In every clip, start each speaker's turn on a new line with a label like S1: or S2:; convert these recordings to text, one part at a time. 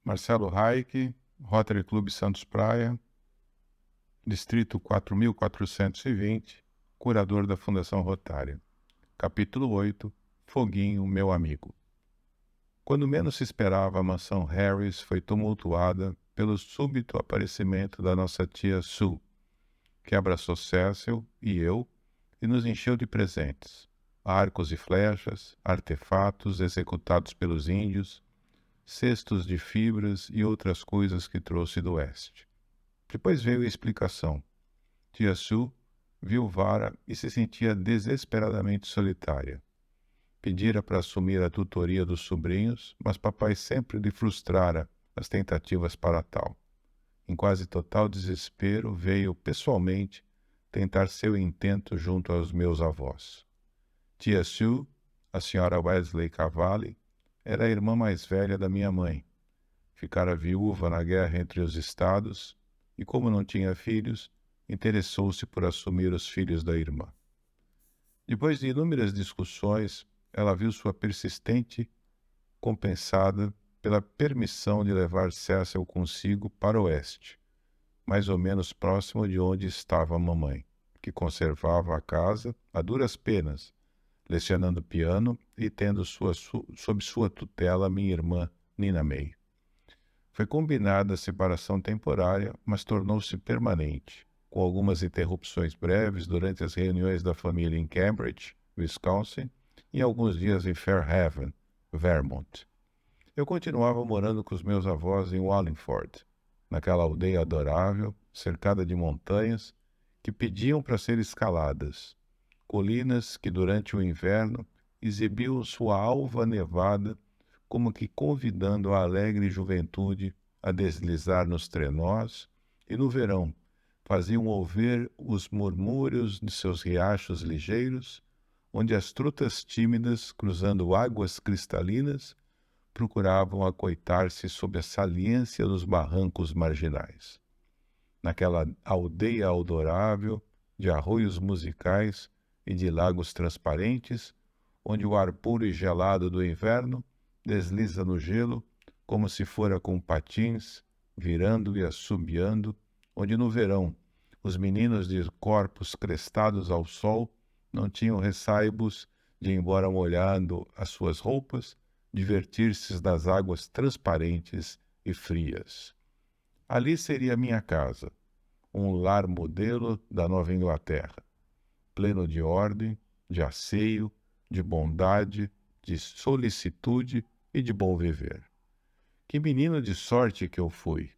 S1: Marcelo Reich, Rotary Clube Santos Praia, Distrito 4420, curador da Fundação Rotária. Capítulo 8, Foguinho, meu amigo. Quando menos se esperava, a mansão Harris foi tumultuada pelo súbito aparecimento da nossa tia Sue, que abraçou Cecil e eu e nos encheu de presentes, arcos e flechas, artefatos executados pelos índios, cestos de fibras e outras coisas que trouxe do oeste. Depois veio a explicação. Tia Sue viu Vara e se sentia desesperadamente solitária. Pedira para assumir a tutoria dos sobrinhos, mas papai sempre lhe frustrara as tentativas para tal. Em quase total desespero, veio pessoalmente tentar seu intento junto aos meus avós. Tia Sue, a senhora Wesley Cavalli, era a irmã mais velha da minha mãe. Ficara viúva na guerra entre os estados e, como não tinha filhos, interessou-se por assumir os filhos da irmã. Depois de inúmeras discussões, ela viu sua persistente compensada pela permissão de levar Cecil consigo para o oeste, mais ou menos próximo de onde estava a mamãe, que conservava a casa a duras penas, lecionando piano e tendo sob sua tutela minha irmã Nina May. Foi combinada a separação temporária, mas tornou-se permanente, com algumas interrupções breves durante as reuniões da família em Cambridge, Wisconsin, e alguns dias em Fairhaven, Vermont. Eu continuava morando com os meus avós em Wallingford, naquela aldeia adorável, cercada de montanhas, que pediam para ser escaladas, colinas que durante o inverno exibiam sua alva nevada, como que convidando a alegre juventude a deslizar nos trenós, e no verão faziam ouvir os murmúrios de seus riachos ligeiros, onde as trutas tímidas, cruzando águas cristalinas, procuravam acoitar-se sob a saliência dos barrancos marginais. Naquela aldeia adorável, de arroios musicais e de lagos transparentes, onde o ar puro e gelado do inverno desliza no gelo, como se fora com patins, virando e assobiando, onde no verão os meninos de corpos crestados ao sol não tinham ressaibos de, embora molhando as suas roupas, divertir-se das águas transparentes e frias. Ali seria minha casa, um lar modelo da Nova Inglaterra, pleno de ordem, de asseio, de bondade, de solicitude e de bom viver. Que menino de sorte que eu fui!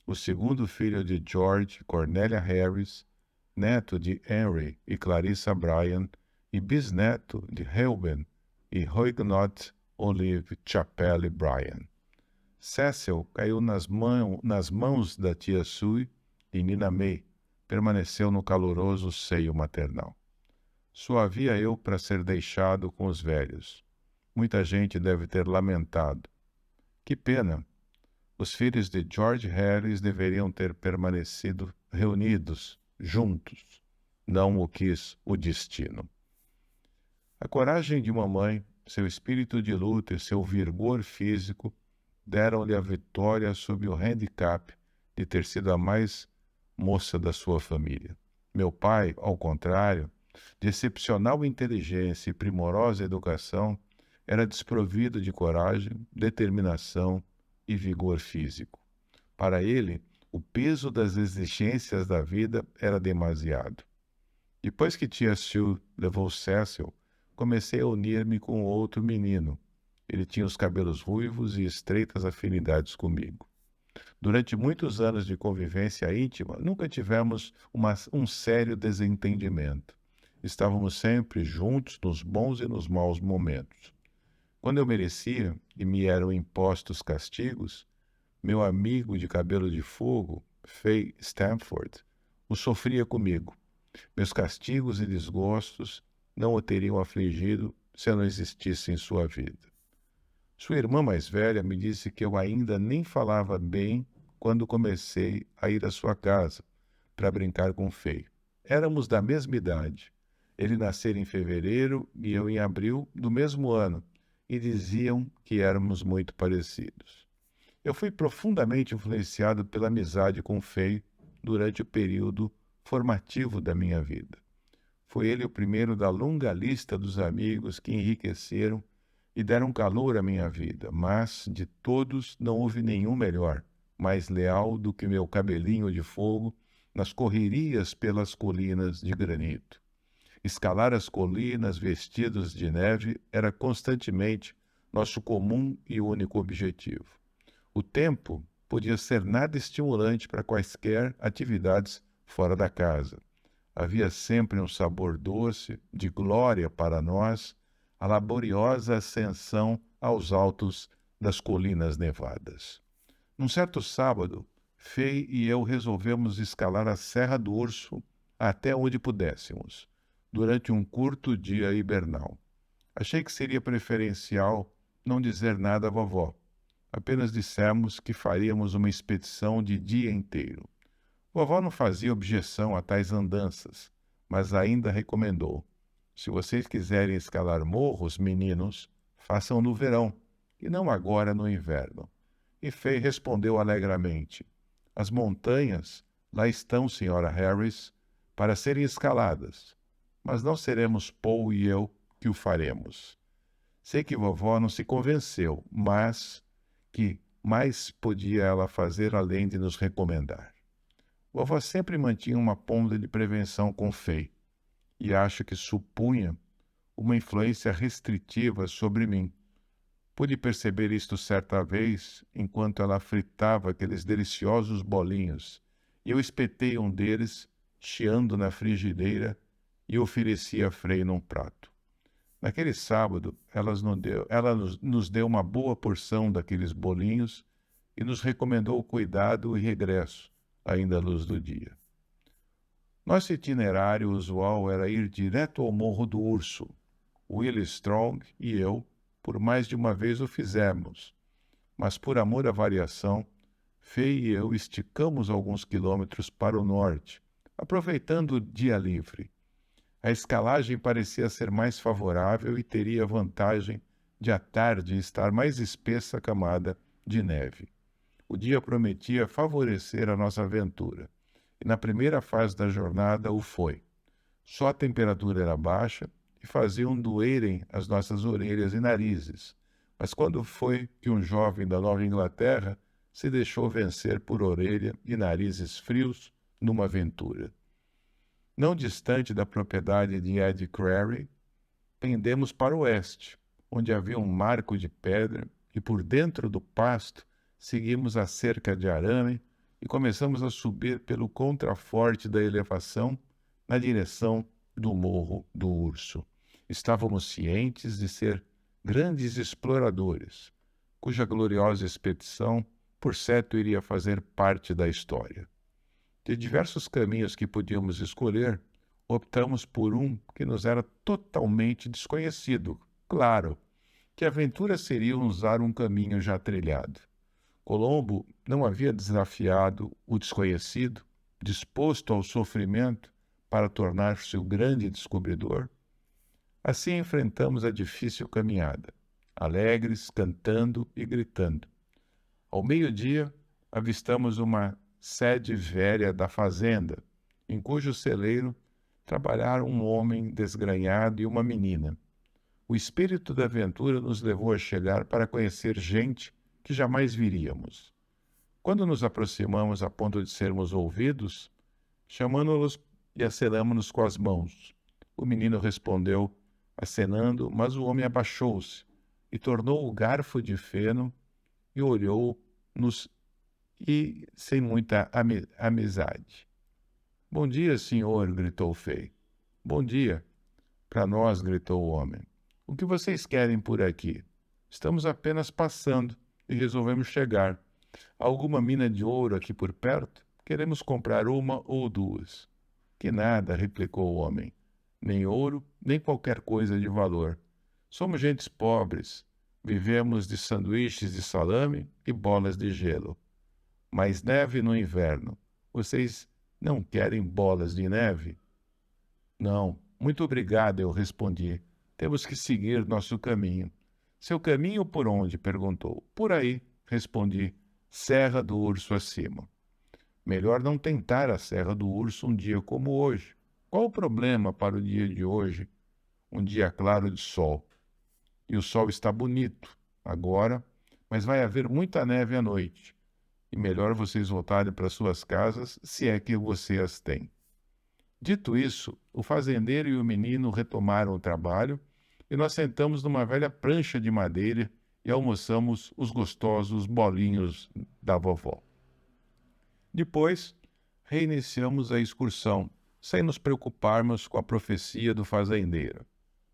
S1: O segundo filho de George Cornelia Harris, neto de Henry e Clarissa Bryan e bisneto de Reuben e Huguenot Olive Chapelle Bryan. Cecil caiu nas mãos da tia Sue e Nina May permaneceu no caloroso seio maternal. Só havia eu para ser deixado com os velhos. Muita gente deve ter lamentado. Que pena! Os filhos de George Harris deveriam ter permanecido reunidos, juntos. Não o quis o destino. A coragem de mamãe, seu espírito de luta e seu vigor físico deram-lhe a vitória sob o handicap de ter sido a mais moça da sua família. Meu pai, ao contrário, de excepcional inteligência e primorosa educação, era desprovido de coragem, determinação e vigor físico. Para ele, o peso das exigências da vida era demasiado. Depois que tia Sue levou Cecil, comecei a unir-me com outro menino. Ele tinha os cabelos ruivos e estreitas afinidades comigo. Durante muitos anos de convivência íntima, nunca tivemos um sério desentendimento. Estávamos sempre juntos nos bons e nos maus momentos. Quando eu merecia e me eram impostos castigos, meu amigo de cabelo de fogo, Fay Stamford, o sofria comigo. Meus castigos e desgostos não o teriam afligido se eu não existisse em sua vida. Sua irmã mais velha me disse que eu ainda nem falava bem quando comecei a ir à sua casa para brincar com Fay. Éramos da mesma idade. Ele nascera em fevereiro e eu em abril do mesmo ano, e diziam que éramos muito parecidos. Eu fui profundamente influenciado pela amizade com Fei durante o período formativo da minha vida. Foi ele o primeiro da longa lista dos amigos que enriqueceram e deram calor à minha vida, mas de todos não houve nenhum melhor, mais leal do que meu cabelinho de fogo nas correrias pelas colinas de granito. Escalar as colinas vestidas de neve era constantemente nosso comum e único objetivo. O tempo podia ser nada estimulante para quaisquer atividades fora da casa. Havia sempre um sabor doce, de glória para nós, a laboriosa ascensão aos altos das colinas nevadas. Num certo sábado, Fei e eu resolvemos escalar a Serra do Urso até onde pudéssemos, durante um curto dia hibernal. Achei que seria preferencial não dizer nada à vovó. Apenas dissemos que faríamos uma expedição de dia inteiro. Vovó não fazia objeção a tais andanças, mas ainda recomendou: se vocês quiserem escalar morros, meninos, façam no verão, e não agora no inverno. E Fay respondeu alegremente: as montanhas lá estão, Sra. Harris, para serem escaladas, mas não seremos Paul e eu que o faremos. Sei que vovó não se convenceu, mas que mais podia ela fazer além de nos recomendar? Vovó sempre mantinha uma ponta de prevenção com Fay, e acho que supunha uma influência restritiva sobre mim. Pude perceber isto certa vez, enquanto ela fritava aqueles deliciosos bolinhos, e eu espetei um deles, chiando na frigideira, e ofereci a Frei num prato. Naquele sábado, ela nos deu uma boa porção daqueles bolinhos e nos recomendou o cuidado e regresso, ainda à luz do dia. Nosso itinerário usual era ir direto ao Morro do Urso. Willie Strong e eu, por mais de uma vez o fizemos, mas por amor à variação, Fay e eu esticamos alguns quilômetros para o norte, aproveitando o dia livre. A escalagem parecia ser mais favorável e teria a vantagem de à tarde estar mais espessa a camada de neve. O dia prometia favorecer a nossa aventura, e na primeira fase da jornada o foi. Só a temperatura era baixa e faziam doerem as nossas orelhas e narizes, mas quando foi que um jovem da Nova Inglaterra se deixou vencer por orelha e narizes frios numa aventura? Não distante da propriedade de Ed Crary, pendemos para o oeste, onde havia um marco de pedra, e por dentro do pasto seguimos a cerca de arame e começamos a subir pelo contraforte da elevação na direção do Morro do Urso. Estávamos cientes de ser grandes exploradores, cuja gloriosa expedição, por certo, iria fazer parte da história. De diversos caminhos que podíamos escolher, optamos por um que nos era totalmente desconhecido. Claro, que aventura seria usar um caminho já trilhado. Colombo não havia desafiado o desconhecido, disposto ao sofrimento para tornar-se o grande descobridor? Assim enfrentamos a difícil caminhada, alegres, cantando e gritando. Ao meio-dia, avistamos uma sede velha da fazenda, em cujo celeiro trabalharam um homem desgrenhado e uma menina. O espírito da aventura nos levou a chegar para conhecer gente que jamais viríamos. Quando nos aproximamos a ponto de sermos ouvidos, chamamos-los e acenamos-nos com as mãos. O menino respondeu, acenando, mas o homem abaixou-se e tornou o garfo de feno e olhou-nos e sem muita amizade. Bom dia, senhor, gritou Fay. Bom dia. Para nós, gritou o homem. O que vocês querem por aqui? Estamos apenas passando e resolvemos chegar. Há alguma mina de ouro aqui por perto? Queremos comprar uma ou duas. Que nada, replicou o homem. Nem ouro, nem qualquer coisa de valor. Somos gentes pobres. Vivemos de sanduíches de salame e bolas de gelo. Mas neve no inverno. Vocês não querem bolas de neve? Não, muito obrigado, eu respondi. Temos que seguir nosso caminho. Seu caminho por onde? Perguntou. Por aí, respondi, Serra do Urso acima. Melhor não tentar a Serra do Urso um dia como hoje. Qual o problema para o dia de hoje? Um dia claro de sol. E o sol está bonito agora, mas vai haver muita neve à noite. E melhor vocês voltarem para suas casas, se é que você as tem. Dito isso, o fazendeiro e o menino retomaram o trabalho e nós sentamos numa velha prancha de madeira e almoçamos os gostosos bolinhos da vovó. Depois, reiniciamos a excursão, sem nos preocuparmos com a profecia do fazendeiro.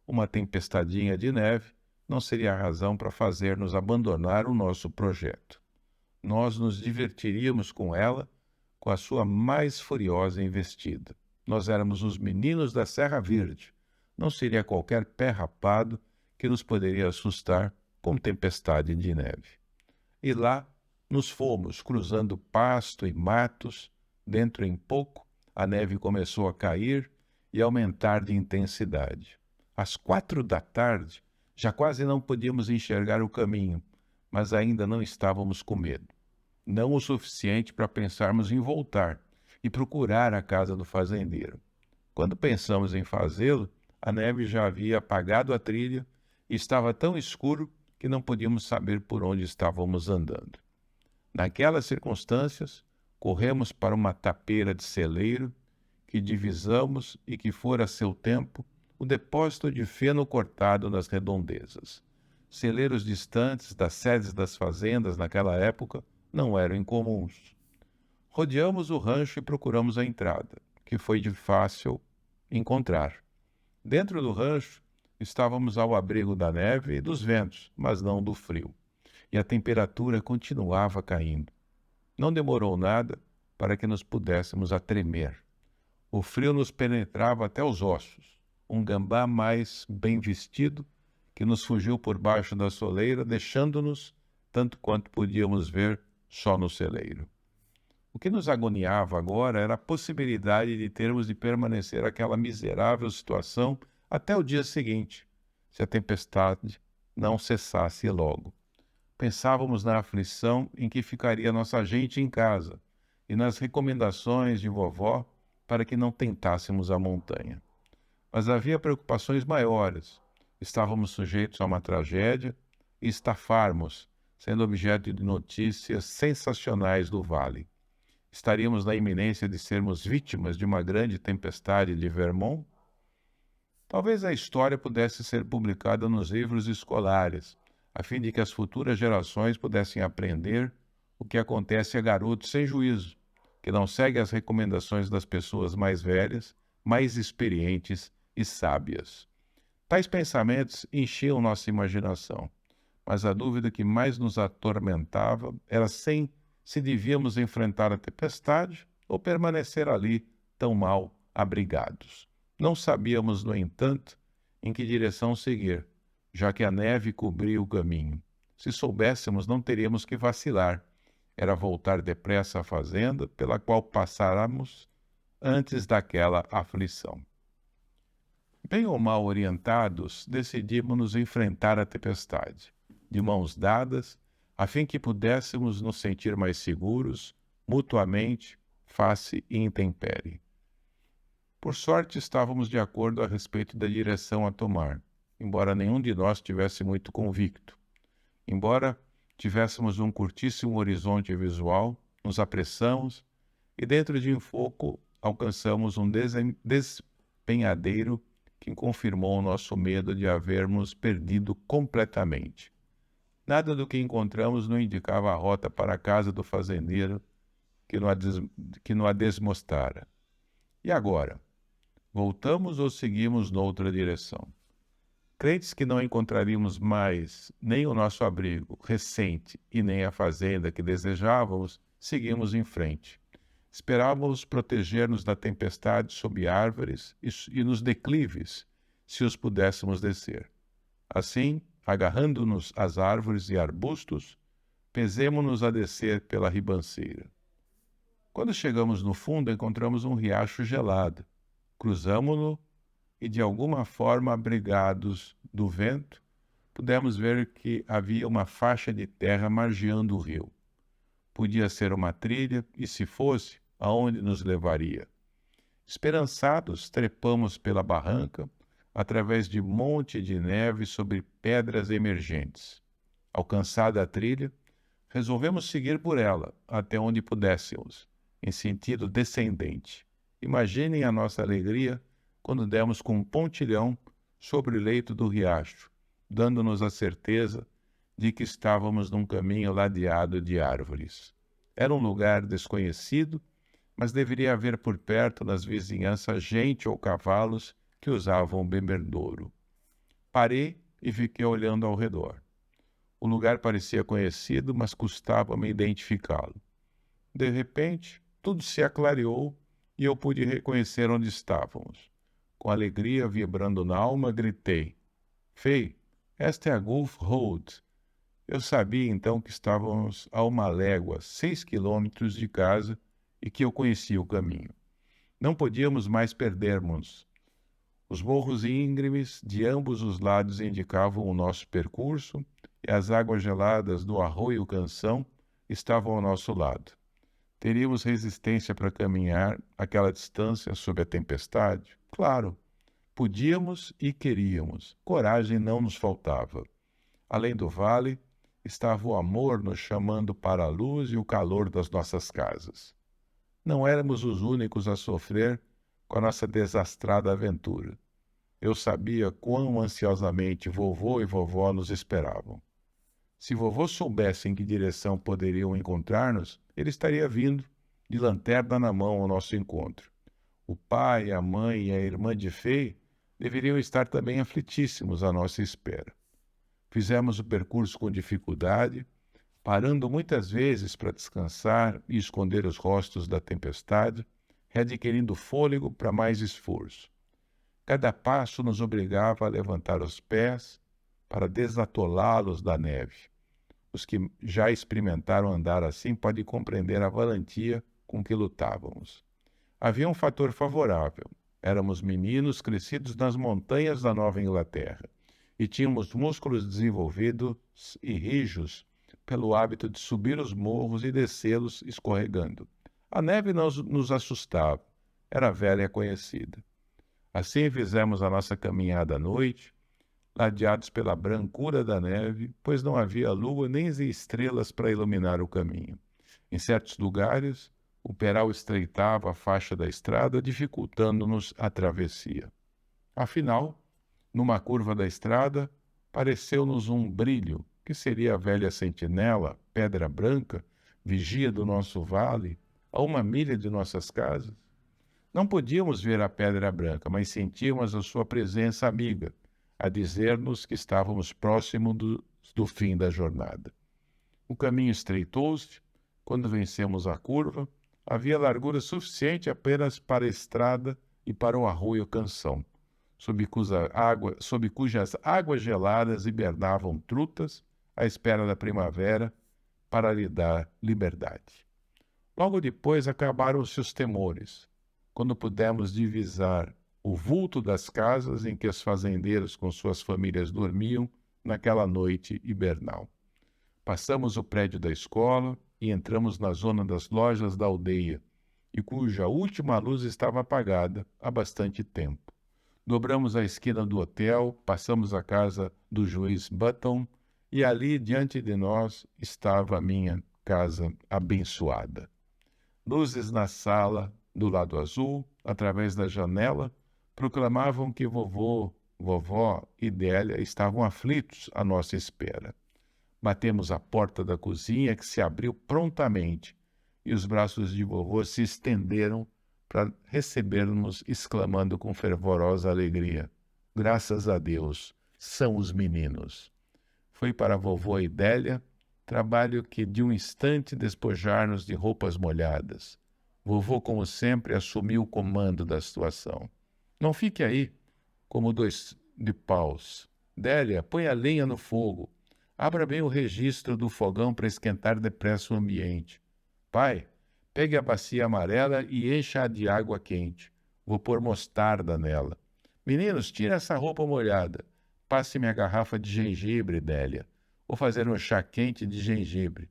S1: Uma tempestadinha de neve não seria razão para fazer-nos abandonar o nosso projeto. Nós nos divertiríamos com ela, com a sua mais furiosa investida. Nós éramos os meninos da Serra Verde. Não seria qualquer pé rapado que nos poderia assustar com tempestade de neve. E lá nos fomos, cruzando pasto e matos. Dentro em pouco, a neve começou a cair e aumentar de intensidade. Às 4 da tarde, já quase não podíamos enxergar o caminho, mas ainda não estávamos com medo. Não o suficiente para pensarmos em voltar e procurar a casa do fazendeiro. Quando pensamos em fazê-lo, a neve já havia apagado a trilha e estava tão escuro que não podíamos saber por onde estávamos andando. Naquelas circunstâncias, corremos para uma tapeira de celeiro que divisamos e que fora a seu tempo o depósito de feno cortado nas redondezas. Celeiros distantes das sedes das fazendas naquela época não eram incomuns. Rodeamos o rancho e procuramos a entrada, que foi de fácil encontrar. Dentro do rancho, estávamos ao abrigo da neve e dos ventos, mas não do frio. E a temperatura continuava caindo. Não demorou nada para que nos pudéssemos a tremer. O frio nos penetrava até os ossos. Um gambá mais bem vestido que nos fugiu por baixo da soleira, deixando-nos, tanto quanto podíamos ver, só no celeiro. O que nos agoniava agora era a possibilidade de termos de permanecer aquela miserável situação até o dia seguinte, se a tempestade não cessasse logo. Pensávamos na aflição em que ficaria nossa gente em casa e nas recomendações de vovó para que não tentássemos a montanha. Mas havia preocupações maiores. Estávamos sujeitos a uma tragédia e estafarmos, sendo objeto de notícias sensacionais do vale. Estaríamos na iminência de sermos vítimas de uma grande tempestade de Vermont? Talvez a história pudesse ser publicada nos livros escolares, a fim de que as futuras gerações pudessem aprender o que acontece a garotos sem juízo, que não seguem as recomendações das pessoas mais velhas, mais experientes e sábias. Tais pensamentos enchiam nossa imaginação, mas a dúvida que mais nos atormentava era se devíamos enfrentar a tempestade ou permanecer ali tão mal abrigados. Não sabíamos, no entanto, em que direção seguir, já que a neve cobria o caminho. Se soubéssemos, não teríamos que vacilar. Era voltar depressa à fazenda pela qual passáramos antes daquela aflição. Bem ou mal orientados, decidimos-nos enfrentar a tempestade, de mãos dadas, a fim que pudéssemos nos sentir mais seguros, mutuamente, face e intempérie. Por sorte, estávamos de acordo a respeito da direção a tomar, embora nenhum de nós estivesse muito convicto. Embora tivéssemos um curtíssimo horizonte visual, nos apressamos e dentro de um pouco alcançamos um despenhadeiro que confirmou o nosso medo de havermos perdido completamente. Nada do que encontramos nos indicava a rota para a casa do fazendeiro que nos a desmostrara. E agora? Voltamos ou seguimos noutra direção? Crentes que não encontraríamos mais nem o nosso abrigo recente e nem a fazenda que desejávamos, seguimos em frente. Esperávamos proteger-nos da tempestade sob árvores e nos declives, se os pudéssemos descer. Assim, agarrando-nos às árvores e arbustos, pesemo-nos a descer pela ribanceira. Quando chegamos no fundo, encontramos um riacho gelado. Cruzamo-lo e, de alguma forma abrigados do vento, pudemos ver que havia uma faixa de terra margeando o rio. Podia ser uma trilha, e se fosse, aonde nos levaria? Esperançados, trepamos pela barranca, através de monte de neve sobre pedras emergentes. Alcançada a trilha, resolvemos seguir por ela, até onde pudéssemos, em sentido descendente. Imaginem a nossa alegria quando demos com um pontilhão sobre o leito do riacho, dando-nos a certeza de que estávamos num caminho ladeado de árvores. Era um lugar desconhecido, mas deveria haver por perto, nas vizinhanças, gente ou cavalos que usavam o bebedouro. Parei e fiquei olhando ao redor. O lugar parecia conhecido, mas custava-me identificá-lo. De repente, tudo se aclareou e eu pude reconhecer onde estávamos. Com alegria vibrando na alma, gritei: Fei, esta é a Gulf Road. Eu sabia então que estávamos a uma légua, 6 quilômetros de casa, e que eu conhecia o caminho. Não podíamos mais perdermos. Os morros íngremes de ambos os lados indicavam o nosso percurso e as águas geladas do Arroio Canção estavam ao nosso lado. Teríamos resistência para caminhar aquela distância sob a tempestade? Claro, podíamos e queríamos. Coragem não nos faltava. Além do vale, estava o amor nos chamando para a luz e o calor das nossas casas. Não éramos os únicos a sofrer com a nossa desastrada aventura. Eu sabia quão ansiosamente vovô e vovó nos esperavam. Se vovô soubesse em que direção poderiam encontrar-nos, ele estaria vindo, de lanterna na mão, ao nosso encontro. O pai, a mãe e a irmã de Fei deveriam estar também aflitíssimos à nossa espera. Fizemos o percurso com dificuldade, parando muitas vezes para descansar e esconder os rostos da tempestade, readquirindo fôlego para mais esforço. Cada passo nos obrigava a levantar os pés para desatolá-los da neve. Os que já experimentaram andar assim podem compreender a valentia com que lutávamos. Havia um fator favorável. Éramos meninos crescidos nas montanhas da Nova Inglaterra e tínhamos músculos desenvolvidos e rijos pelo hábito de subir os morros e descê-los escorregando. A neve não nos assustava, era velha e conhecida. Assim fizemos a nossa caminhada à noite, ladeados pela brancura da neve, pois não havia lua nem estrelas para iluminar o caminho. Em certos lugares, o peral estreitava a faixa da estrada, dificultando-nos a travessia. Afinal, numa curva da estrada, pareceu-nos um brilho, que seria a velha sentinela, pedra branca, vigia do nosso vale, a 1 milha de nossas casas. Não podíamos ver a pedra branca, mas sentíamos a sua presença amiga, a dizer-nos que estávamos próximos do fim da jornada. O caminho estreitou-se. Quando vencemos a curva, havia largura suficiente apenas para a estrada e para o Arroio Canção, sob cujas águas geladas hibernavam trutas à espera da primavera para lhe dar liberdade. Logo depois acabaram-se os temores, quando pudemos divisar o vulto das casas em que os fazendeiros com suas famílias dormiam naquela noite hibernal. Passamos o prédio da escola e entramos na zona das lojas da aldeia, e cuja última luz estava apagada há bastante tempo. Dobramos a esquina do hotel, passamos a casa do juiz Button, e ali, diante de nós, estava a minha casa abençoada. Luzes na sala do lado azul, através da janela, proclamavam que vovô, vovó e Délia estavam aflitos à nossa espera. Batemos a porta da cozinha, que se abriu prontamente, e os braços de vovô se estenderam para receber-nos, exclamando com fervorosa alegria: Graças a Deus, são os meninos. Foi para vovô e Délia trabalho que de um instante despojar-nos de roupas molhadas. Vovô, como sempre, assumiu o comando da situação. Não fique aí, como dois de paus. Délia, põe a lenha no fogo. Abra bem o registro do fogão para esquentar depressa o ambiente. Pai, pegue a bacia amarela e encha-a de água quente. Vou pôr mostarda nela. Meninos, tira essa roupa molhada. Passe-me a garrafa de gengibre, Délia. Vou fazer um chá quente de gengibre.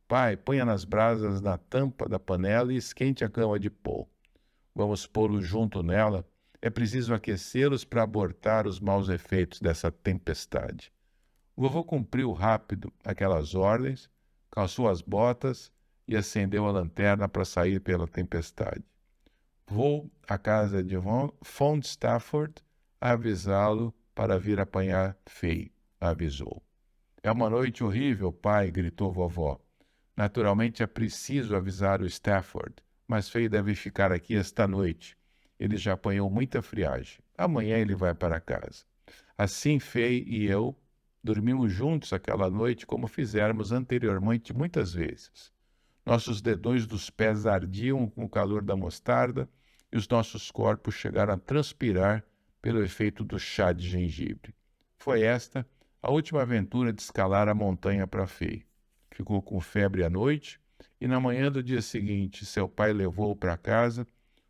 S1: Pai, ponha nas brasas na tampa da panela e esquente a cama de pau. Vamos pô-los junto nela. É preciso aquecê-los para abortar os maus efeitos dessa tempestade. O vovô cumpriu rápido aquelas ordens, calçou as botas e acendeu a lanterna para sair pela tempestade. Vou à casa de von Stafford avisá-lo para vir apanhar Fay, avisou. É uma noite horrível, pai, gritou vovó. Naturalmente é preciso avisar o Stafford, mas Fay deve ficar aqui esta noite. Ele já apanhou muita friagem. Amanhã ele vai para casa. Assim Fay e eu dormimos juntos aquela noite como fizemos anteriormente muitas vezes. Nossos dedões dos pés ardiam com o calor da mostarda e os nossos corpos chegaram a transpirar pelo efeito do chá de gengibre. Foi esta a última aventura de escalar a montanha para Fay. Ficou com febre à noite e na manhã do dia seguinte seu pai levou-o para casa,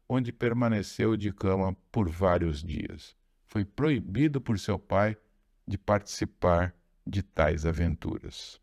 S1: onde permaneceu de cama por vários dias. Foi proibido por seu pai de participar de tais aventuras.